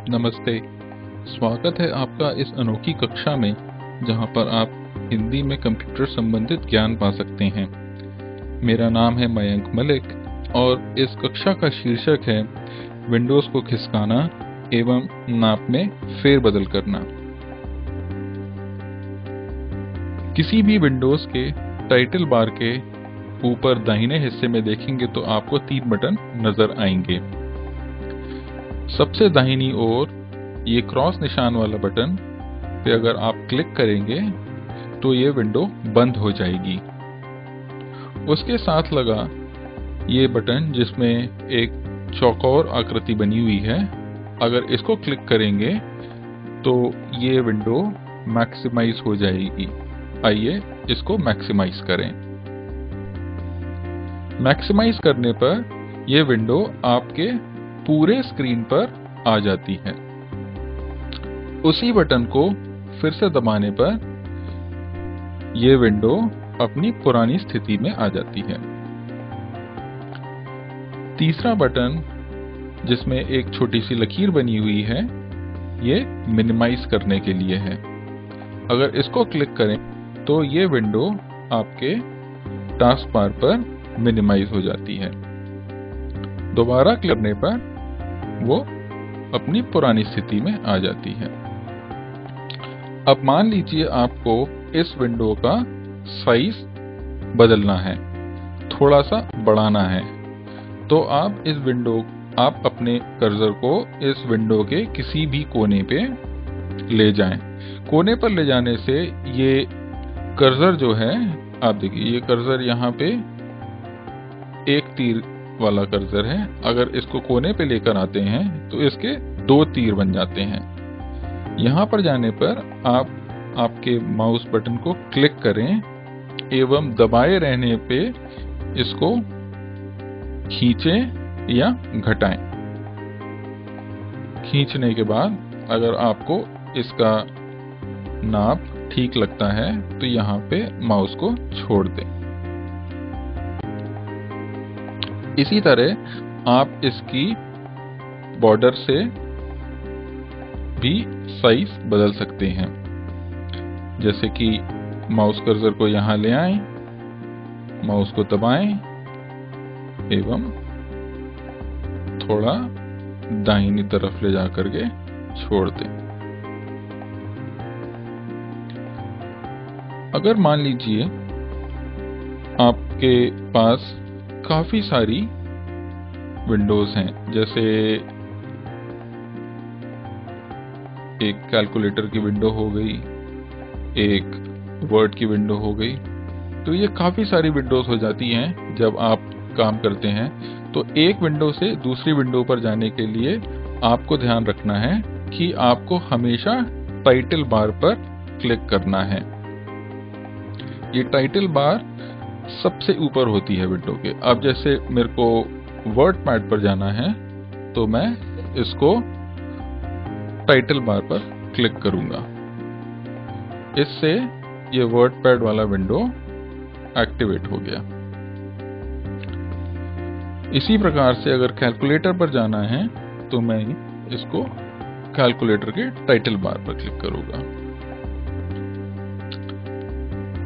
नमस्ते। स्वागत है आपका इस अनोखी कक्षा में जहां पर आप हिंदी में कंप्यूटर संबंधित ज्ञान पा सकते हैं। मेरा नाम है मयंक मलिक और इस कक्षा का शीर्षक है विंडोज को खिसकाना एवं नाप में फेरबदल करना। किसी भी विंडोज के टाइटल बार के ऊपर दाहिने हिस्से में देखेंगे तो आपको 3 बटन नजर आएंगे। सबसे दाहिनी ओर ये क्रॉस निशान वाला बटन पे अगर आप क्लिक करेंगे तो ये विंडो बंद हो जाएगी। उसके साथ लगा ये बटन जिसमें एक चौकोर आकृति बनी हुई है, अगर इसको क्लिक करेंगे तो ये विंडो मैक्सिमाइज हो जाएगी। आइए इसको मैक्सिमाइज करें। मैक्सिमाइज करने पर ये विंडो आपके पूरे स्क्रीन पर आ जाती है। उसी बटन को फिर से दबाने पर यह विंडो अपनी पुरानी स्थिति में आ जाती है। तीसरा बटन जिसमें एक छोटी सी लकीर बनी हुई है, ये मिनिमाइज करने के लिए है। अगर इसको क्लिक करें तो ये विंडो आपके टास्क बार पर मिनिमाइज हो जाती है। दोबारा क्लिक करने पर वो अपनी पुरानी स्थिति में आ जाती है। अब मान लीजिए आपको इस विंडो का साइज बदलना है, थोड़ा सा बढ़ाना है, तो आप अपने कर्सर को इस विंडो के किसी भी कोने पे ले जाएं। कोने पर ले जाने से ये कर्सर जो है, आप देखिए ये कर्सर यहाँ पे एक तीर वाला कर्सर है। अगर इसको कोने पे लेकर आते हैं तो इसके 2 तीर बन जाते हैं। यहाँ पर जाने पर आप आपके माउस बटन को क्लिक करें एवं दबाए रहने पे इसको खींचें या घटाएं। खींचने के बाद अगर आपको इसका नाप ठीक लगता है तो यहाँ पे माउस को छोड़ दें। इसी तरह आप इसकी बॉर्डर से भी साइज बदल सकते हैं। जैसे कि माउस कर्सर को यहाँ ले आएं, माउस को दबाएं एवं थोड़ा दाहिनी तरफ ले जाकर के छोड़ दें। अगर मान लीजिए आपके पास काफी सारी विंडोज हैं, जैसे एक कैलकुलेटर की विंडो हो गई, एक वर्ड की विंडो हो गई, तो ये काफी सारी विंडोज हो जाती हैं। जब आप काम करते हैं तो एक विंडो से दूसरी विंडो पर जाने के लिए आपको ध्यान रखना है कि आपको हमेशा टाइटल बार पर क्लिक करना है। ये टाइटल बार सबसे ऊपर होती है विंडो के। अब जैसे मेरे को वर्ड पैड पर जाना है तो मैं इसको टाइटल बार पर क्लिक करूंगा। इससे ये वर्ड पैड वाला विंडो एक्टिवेट हो गया। इसी प्रकार से अगर कैलकुलेटर पर जाना है तो मैं इसको कैलकुलेटर के टाइटल बार पर क्लिक करूंगा।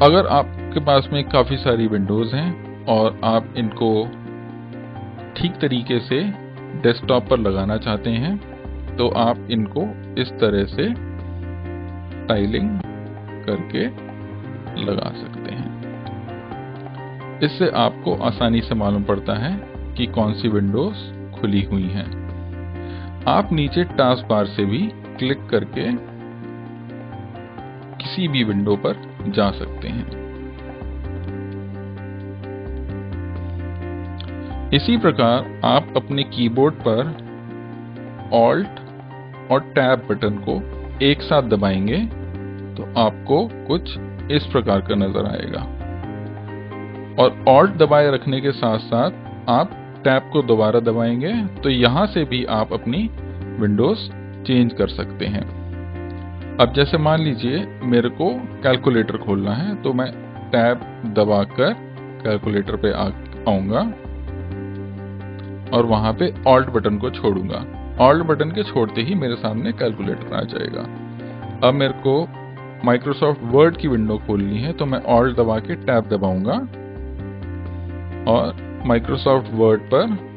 अगर आपके पास में काफी सारी विंडोज हैं और आप इनको ठीक तरीके से डेस्कटॉप पर लगाना चाहते हैं तो आप इनको इस तरह से टाइलिंग करके लगा सकते हैं। इससे आपको आसानी से मालूम पड़ता है कि कौन सी विंडोज खुली हुई हैं। आप नीचे टास्क बार से भी क्लिक करके किसी भी विंडो पर जा सकते हैं। इसी प्रकार आप अपने कीबोर्ड पर ऑल्ट और टैब बटन को एक साथ दबाएंगे तो आपको कुछ इस प्रकार का नजर आएगा। और ऑल्ट दबाए रखने के साथ साथ आप टैब को दोबारा दबाएंगे तो यहां से भी आप अपनी विंडोज चेंज कर सकते हैं। अब जैसे मान लीजिए मेरे को कैलकुलेटर खोलना है तो मैं टैब दबाकर कैलकुलेटर पे आऊंगा और वहां पे ऑल्ट बटन को छोड़ूंगा ऑल्ट बटन के छोड़ते ही मेरे सामने कैलकुलेटर आ जाएगा। अब मेरे को माइक्रोसॉफ्ट वर्ड की विंडो खोलनी है, तो मैं ऑल्ट दबा के टैब दबाऊंगा और माइक्रोसॉफ्ट वर्ड पर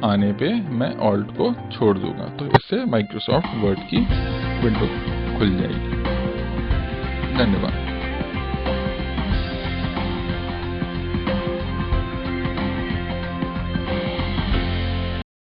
आने पे मैं ऑल्ट को छोड़ दूंगा, तो इससे माइक्रोसॉफ्ट वर्ड की विंडो खुल जाएगी। धन्यवाद।